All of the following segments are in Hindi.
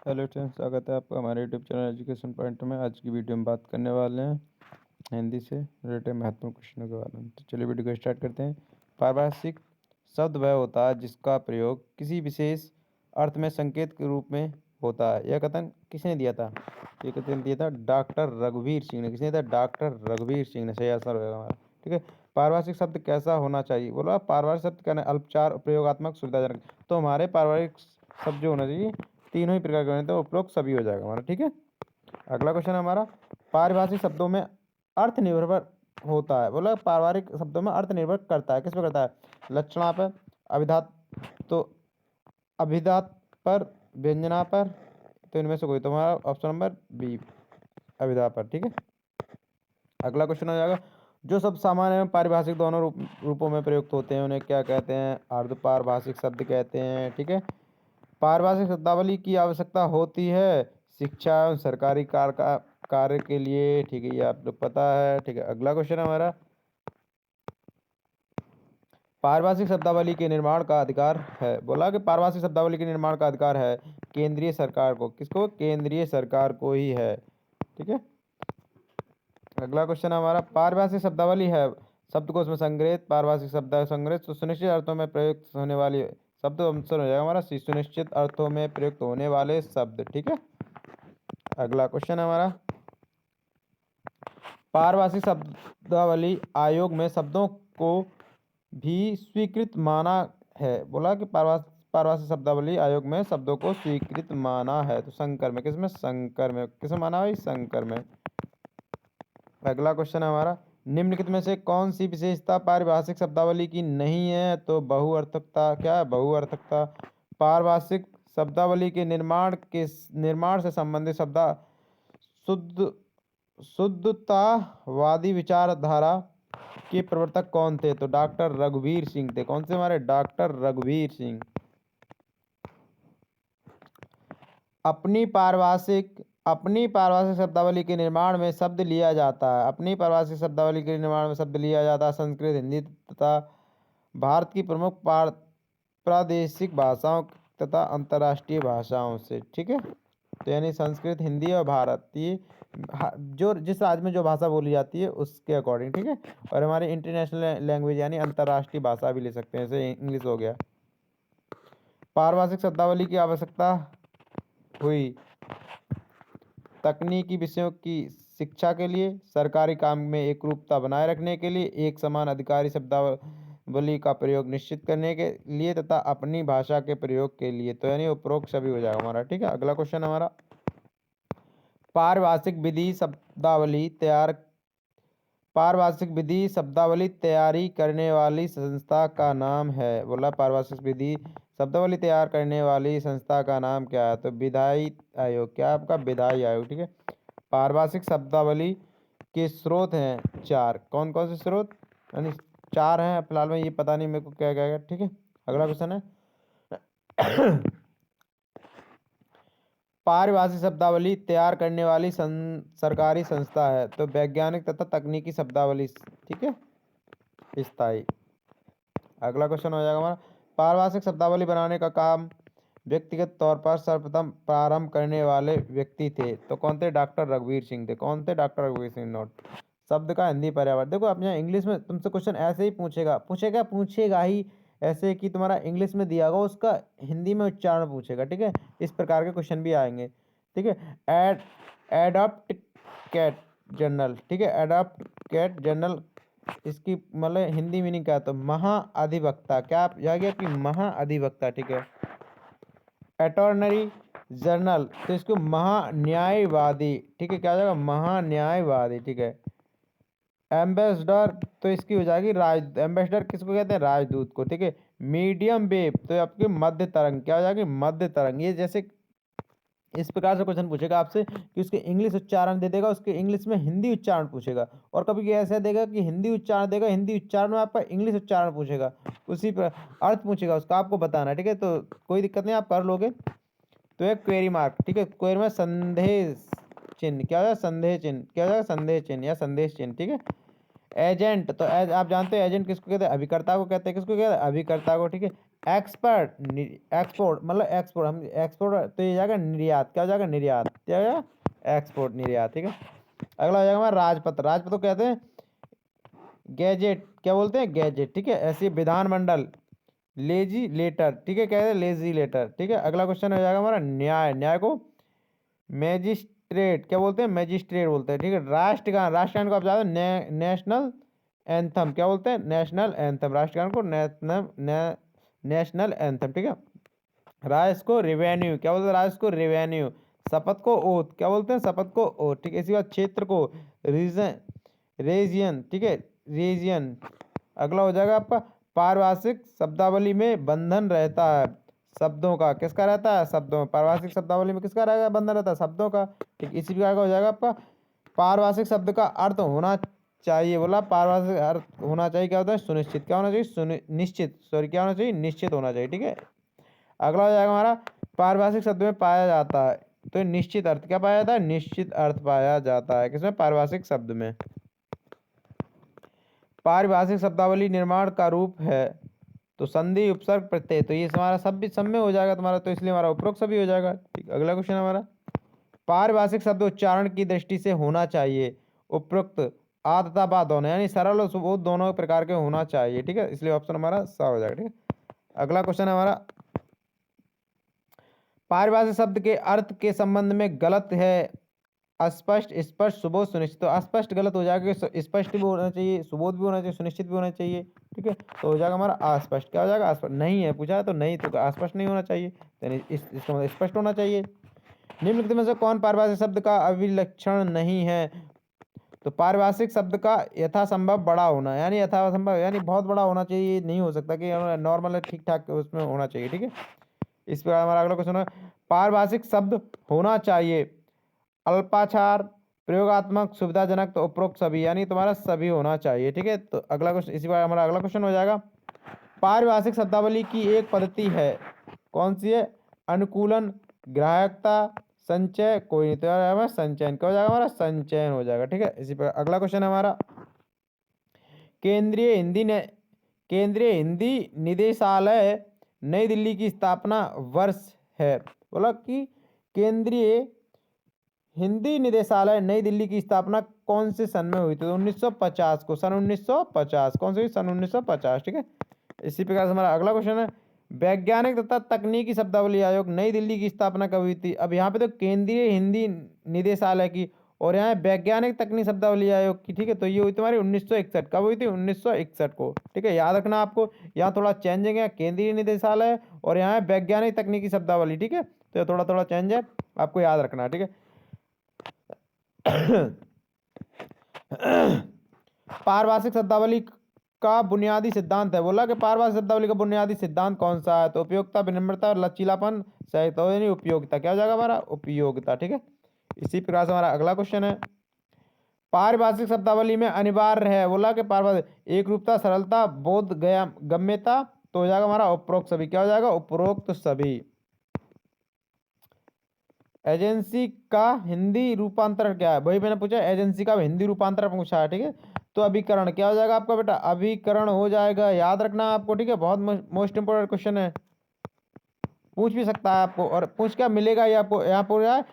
हेलो फ्रेंड्स, स्वागत है आपका हमारे यूट्यूब चैनल एजुकेशन पॉइंट में। आज की वीडियो में बात करने वाले हैं हिंदी से रिलेटेड महत्वपूर्ण क्वेश्चनों के बारे में। तो चलिए वीडियो को स्टार्ट करते हैं। पारिभाषिक शब्द वह होता है जिसका प्रयोग किसी विशेष अर्थ में संकेत के रूप में होता है। यह कथन किसने दिया था? ये कथन दिया था डॉक्टर रघुवीर सिंह ने। किसने दिया? डॉक्टर रघुवीर सिंह ने। सही आंसर होगा हमारा। ठीक है। पारिभाषिक शब्द कैसा होना चाहिए? बोला पारिभाषिक शब्द क्या है? अल्पचार, प्रयोगात्मक, सुविधाजनक। तो हमारे पारिभाषिक शब्द जो होना चाहिए तीनों ही प्रकार के होने तो उपरोक्त सभी हो जाएगा हमारा। ठीक है। अगला क्वेश्चन हमारा, पारिभाषिक शब्दों में अर्थ निर्भर होता है। बोला पारिवारिक शब्दों में अर्थ निर्भर करता है। किस पे करता है? लक्षणा पर, अभिधात तो अभिधात पर, व्यंजना पर। तो इनमें से कोई तो हमारा ऑप्शन नंबर बी, अभिधा पर। ठीक है। अगला क्वेश्चन हो जाएगा, जो शब्द सामान्य एवं पारिभाषिक दोनों रूपों में प्रयुक्त होते हैं उन्हें क्या कहते हैं? अर्ध पारिभाषिक शब्द कहते हैं। ठीक है। पारिभाषिक शब्दावली की आवश्यकता होती है शिक्षा एवं सरकारी कार्य के लिए। ठीक है, ये आप लोग पता है। ठीक है। अगला क्वेश्चन हमारा, पारिभाषिक शब्दावली के निर्माण का अधिकार है। बोला कि पारिभाषिक शब्दावली के निर्माण का अधिकार है केंद्रीय सरकार को। किसको? केंद्रीय सरकार को ही है। ठीक है। अगला क्वेश्चन हमारा, पारिभाषिक शब्दावली है शब्दकोश में संग्रहित पारिभाषिक शब्द संग्रहित तो सुनिश्चित अर्थों में प्रयुक्त होने वाली शब्द आंसर हो जाएगा हमारा सुनिश्चित अर्थों में प्रयुक्त होने वाले शब्द। ठीक है। अगला क्वेश्चन हमारा, पारिभाषिक शब्दावली आयोग में शब्दों को भी स्वीकृत माना है। बोला कि पारिभाषिक शब्दावली आयोग में शब्दों को स्वीकृत माना है। तो संकर में, किसमें? संकर में। किसमें माना भाई? संकर में। अगला क्वेश्चन है हमारा, निम्नलिखित में से कौन सी विशेषता पारिभाषिक शब्दावली की नहीं है? तो बहुअर्थकता। क्या है? बहुअर्थकता। पारिभाषिक शब्दावली के निर्माण से संबंधित शब्द शुद्ध शुद्धतावादी विचारधारा के प्रवर्तक कौन थे? तो डॉक्टर रघुवीर सिंह थे। कौन से हमारे? डॉक्टर रघुवीर सिंह। अपनी पारिभाषिक शब्दावली के निर्माण में शब्द लिया जाता है। अपनी पारिभाषिक शब्दावली के निर्माण में शब्द लिया जाता है संस्कृत, हिंदी तथा भारत की प्रमुख प्रादेशिक भाषाओं तथा अंतर्राष्ट्रीय भाषाओं से। ठीक है। तो यानी संस्कृत, हिंदी और भारतीय जो जिस राज्य में जो भाषा बोली जाती है उसके अकॉर्डिंग। ठीक है। और हमारी इंटरनेशनल लैंग्वेज यानी अंतर्राष्ट्रीय भाषा भी ले सकते हैं, जैसे इंग्लिश हो गया। पारिभाषिक शब्दावली की आवश्यकता हुई तकनीकी विषयों की शिक्षा के लिए, सरकारी काम में एकरूपता बनाए रखने के लिए, एक समान अधिकारी शब्दावली का प्रयोग निश्चित करने के लिए तथा अपनी भाषा के प्रयोग के लिए। तो यानी उपरोक्त सभी हो जाएगा हमारा। ठीक है। अगला क्वेश्चन हमारा, पारिभाषिक विधि शब्दावली तैयारी करने वाली संस्था का नाम है। बोला पारिभाषिक विधि शब्दावली तैयार करने वाली संस्था का नाम क्या है? तो विधायी आयोग। क्या आपका? विधायी आयोग। ठीक है। पारिभाषिक शब्दावली के स्रोत हैं 4। कौन कौन से स्रोत? यानी 4 हैं फिलहाल में, ये पता नहीं मेरे को क्या क्या। ठीक है। अगला क्वेश्चन है, पारिभाषिक शब्दावली तैयार करने वाली सरकारी संस्था है। तो वैज्ञानिक तथा तकनीकी शब्दावली। ठीक है। स्थायी। अगला क्वेश्चन हो जाएगा हमारा, पारिभाषिक शब्दावली बनाने का काम व्यक्तिगत तौर पर सर्वप्रथम प्रारंभ करने वाले व्यक्ति थे। तो कौन थे? डॉक्टर रघुवीर सिंह थे। कौन थे? डॉक्टर रघुवीर सिंह। नोट शब्द का हिंदी पर्यावरण। देखो आप यहाँ इंग्लिश में तुमसे क्वेश्चन ऐसे ही पूछेगा ही ऐसे कि तुम्हारा इंग्लिश में दिया होगा उसका हिंदी में उच्चारण पूछेगा। ठीक है। इस प्रकार के क्वेश्चन भी आएंगे। ठीक है। Adopt cat journal. ठीक है। एडॉप्ट कैट जर्नल, इसकी मतलब हिंदी मीनिंग क्या है? तो महाअधिवक्ता। क्या आप जाएगा कि महाअधिवक्ता। ठीक है। अटॉर्नरी जर्नल, तो इसको महान्यायवादी। ठीक है। क्या हो जाएगा? महान्यायवादी। ठीक है। एम्बेसडर, तो इसकी हो जाएगी एम्बेसडर किसको कहते हैं? राजदूत को। ठीक है। मीडियम वेव, तो आपकी मध्य तरंग। क्या हो जाएगी? मध्य तरंग। ये जैसे इस प्रकार से क्वेश्चन पूछेगा आपसे कि उसके इंग्लिश उच्चारण दे देगा, उसके इंग्लिश में हिंदी उच्चारण पूछेगा, और कभी ऐसा देगा कि हिंदी उच्चारण देगा, हिंदी उच्चारण में आपका इंग्लिश उच्चारण पूछेगा, उसी पर अर्थ पूछेगा उसका, आपको बताना है। ठीक है। तो कोई दिक्कत नहीं, आप कर लोगे। तो एक क्वेरी मार्क। ठीक है। क्वेरी में संदेश चिन्ह। क्या होगा? संदेह चिन्ह। क्या होगा? संदेश चिन्ह या संदेश चिन्ह। ठीक है। एजेंट, तो आप जानते हो एजेंट किसको कहते हैं? अभिकर्ता को कहते हैं। किसको कहते हैं? अभिकर्ता को। ठीक है। एक्सपोर्ट मतलब एक्सपोर्ट, हम एक्सपोर्ट तो ये जाएगा निर्यात, क्या हो जाएगा निर्यात, क्या हो जाएगा एक्सपोर्ट निर्यात, ठीक है। अगला हो जाएगा हमारा राजपत्र, राजपत्र को कहते हैं गैजेट, क्या बोलते हैं गैजेट, ठीक है। ऐसे विधानमंडल लेजिलेटर, ठीक है, कहते हैं लेजिलेटर, ठीक है। अगला क्वेश्चन हो जाएगा हमारा न्याय, न्याय को मैजिस्ट्रेट, क्या बोलते हैं मैजिस्ट्रेट बोलते हैं, ठीक है। राष्ट्रगान, राष्ट्रगान को आप जानते हैं नेशनल एंथम, क्या बोलते हैं नेशनल एंथम, राष्ट्रगान को नेशनल एंथम, ठीक है। राजस्व को रेवेन्यू, क्या बोलते हैं राजस्व को रेवेन्यू। शपथ को ओथ, क्या बोलते हैं शपथ को ओथ, ठीक है। इसी बात क्षेत्र को रीजन, रीजियन, ठीक है रीजियन। अगला हो जाएगा आपका पारिभाषिक शब्दावली में बंधन रहता है शब्दों का, किसका रहता है शब्दों में, पारिभाषिक शब्दावली में किसका रहेगा बंधन रहता है शब्दों का, ठीक। इसी प्रकार का हो जाएगा आपका पारिभाषिक शब्द का अर्थ होना चाहिए, बोला पारिभाषिक अर्थ होना चाहिए, क्या होता है सुनिश्चित, क्या होना चाहिए निश्चित, सॉरी क्या होना चाहिए निश्चित होना चाहिए, ठीक है। अगला हो जाएगा हमारा पारिभाषिक शब्द में पाया जाता है, तो निश्चित अर्थ, क्या पाया जाता है निश्चित अर्थ पाया जाता है किसमें पारिभाषिक शब्द में। पारिभाषिक शब्दावली निर्माण का रूप है तो संधि उपसर्ग प्रत्यय, तो ये हमारा सब में हो जाएगा तुम्हारा, तो इसलिए हमारा उपरोक्त सभी हो जाएगा, ठीक। अगला क्वेश्चन हमारा पारिभाषिक शब्द उच्चारण की दृष्टि से होना चाहिए उपरोक्त आ तथा बा दोनों, यानी सरल और सुबोध दोनों प्रकार के होना चाहिए, ठीक है। इसलिए ऑप्शन हमारा सा हो जाएगा, ठीक है। अगला क्वेश्चन हमारा पारिभाषिक शब्द के अर्थ के संबंध में गलत है अस्पष्ट स्पष्ट सुबोध सुनिश्चित, तो अस्पष्ट गलत हो जाएगा, स्पष्ट भी होना चाहिए, सुबोध भी होना चाहिए, सुनिश्चित भी होना चाहिए, ठीक है। तो हो जाएगा हमारा अस्पष्ट, क्या हो जाएगा अस्पष्ट, नहीं है पूछा है तो नहीं, तो अस्पष्ट नहीं होना चाहिए, यानी इसका मतलब स्पष्ट होना चाहिए। निम्नलिखित में से कौन पारिभाषिक शब्द का अभिलक्षण नहीं है, तो पारिभाषिक शब्द का यथासंभव बड़ा होना, यानी यथासंभव यानी बहुत बड़ा होना चाहिए, नहीं हो सकता कि नॉर्मल ठीक ठाक उसमें होना चाहिए, ठीक है। इस प्रकार हमारा अगला क्वेश्चन है पारिभाषिक शब्द होना चाहिए अल्पाक्षर प्रयोगात्मक सुविधाजनक, तो उपरोक्त सभी, यानी तुम्हारा सभी होना चाहिए, ठीक है। तो अगला क्वेश्चन, इसी बार हमारा अगला क्वेश्चन हो जाएगा पारिभाषिक शब्दावली की एक पद्धति है कौन सी है, अनुकूलन ग्राहकता संचय, कोई नहीं, तो हमारा संचयन, क्या हो जाएगा हमारा संचयन हो जाएगा, ठीक है। इसी पर अगला क्वेश्चन है हमारा केंद्रीय हिंदी ने केंद्रीय हिंदी निदेशालय नई दिल्ली की स्थापना वर्ष है, बोला कि केंद्रीय हिंदी निदेशालय नई दिल्ली की स्थापना कौन से सन में हुई थी, तो 1950 को, सन 1950, कौन सी सन 1950, ठीक है। इसी प्रकार से हमारा अगला क्वेश्चन है वैज्ञानिक तथा तकनीकी शब्दावली आयोग नई दिल्ली की स्थापना कब हुई थी, अब यहाँ पे तो केंद्रीय हिंदी निदेशालय की और यहाँ वैज्ञानिक तकनीकी शब्दावली आयोग की, ठीक है। तो ये हुई तुम्हारी 1961, कब हुई थी 1961 को, ठीक है। याद रखना आपको यहाँ थोड़ा चेंजिंग है, केंद्रीय निदेशालय और यहाँ वैज्ञानिक तकनीकी शब्दावली, ठीक है। तो ये थोड़ा थोड़ा चेंज है, आपको याद रखना, ठीक है। पारिभाषिक शब्दावली का बुनियादी सिद्धांत है, बोला कि पारिभाषिक शब्दावली का बुनियादी सिद्धांत कौन सा है, तो उपयोगिता विनम्रता और लचीलापन सहित, तो यानी उपयोगिता, क्या हो जाएगा हमारा उपयोगिता, ठीक है। इसी प्रकार से हमारा अगला क्वेश्चन है पारिभाषिक शब्दावली में अनिवार्य है, बोला कि पारिभाषिक एक रूपता सरलता बोध गया गम्यता, तो हो जाएगा हमारा उपरोक्त सभी, क्या हो जाएगा उपरोक्त सभी। एजेंसी का हिंदी रूपांतरण क्या है, वही मैंने पूछा एजेंसी का हिंदी रूपांतरण पूछा है, ठीक है। तो अभिकरण क्या हो जाएगा आपका बेटा, अभिकरण हो जाएगा, याद रखना आपको, ठीक है। बहुत मोस्ट इंपोर्टेंट क्वेश्चन है, पूछ भी सकता है आपको, और पूछ क्या मिलेगा ये आपको, यहाँ पर है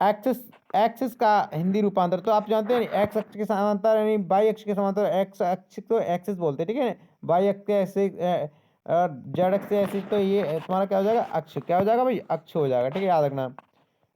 एक्सिस, एक्सिस का हिंदी रूपांतर, तो आप जानते हैं एक्स अक्ष के समांतर यानी वाई अक्ष के समांतर, एक्स अक्ष को एक्सिस बोलते हैं, ठीक है। वाई अक्ष के ऐसे जेड अक्ष से ऐसे, तो ये तुम्हारा क्या हो जाएगा अक्ष, क्या हो जाएगा भाई अक्ष हो जाएगा, ठीक है। याद रखना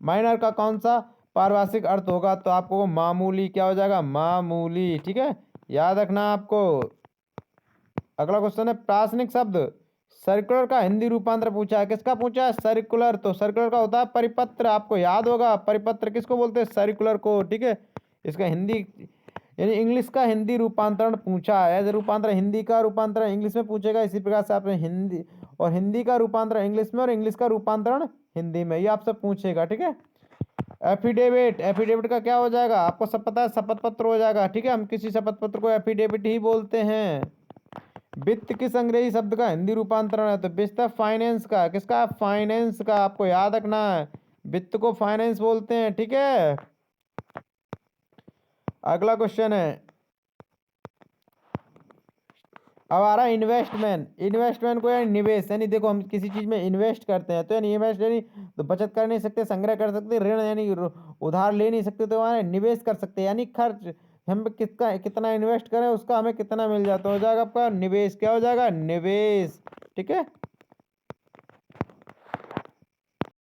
माइनर का कौन सा पारिभाषिक अर्थ होगा, तो आपको मामूली, क्या हो जाएगा मामूली, ठीक है। याद रखना आपको। अगला क्वेश्चन है प्रासनिक शब्द सर्कुलर का हिंदी रूपांतर पूछा है, किसका पूछा है सर्कुलर, तो सर्कुलर का होता है परिपत्र, आपको याद होगा परिपत्र किसको बोलते हैं सर्कुलर को, ठीक है। इसका हिंदी यानी इंग्लिश का हिंदी रूपांतरण पूछा है, एज रूपांतरण हिंदी का रूपांतरण इंग्लिश में पूछेगा, इसी प्रकार से आपने हिंदी और हिंदी का रूपांतरण इंग्लिश में और इंग्लिश का रूपांतरण हिंदी में, ये आपसे पूछेगा, ठीक है। एफिडेविट, एफिडेविट का क्या हो जाएगा आपको सब पता है शपथ पत्र हो जाएगा, ठीक है। हम किसी शपथ पत्र को एफिडेविट ही बोलते हैं। वित्त किस अंग्रेजी शब्द का हिंदी रूपांतरण है, तो वित्त फाइनेंस का, किसका फाइनेंस का, आपको याद रखना है वित्त को फाइनेंस बोलते हैं, ठीक है। अगला क्वेश्चन है अब आ रहा है इन्वेस्टमेंट। इन्वेस्टमेंट को यानी निवेश, यानी देखो हम किसी चीज में इन्वेस्ट करते हैं तो यानी इन्वेस्ट यानी तो बचत कर नहीं सकते, संग्रह कर सकते, ऋण यानी उधार ले नहीं सकते तो हमारे निवेश कर सकते हैं, यानी खर्च हम कितना कितना इन्वेस्ट करें उसका हमें कितना मिल जाता हो जाएगा आपका निवेश, क्या हो जाएगा निवेश। ठीक है।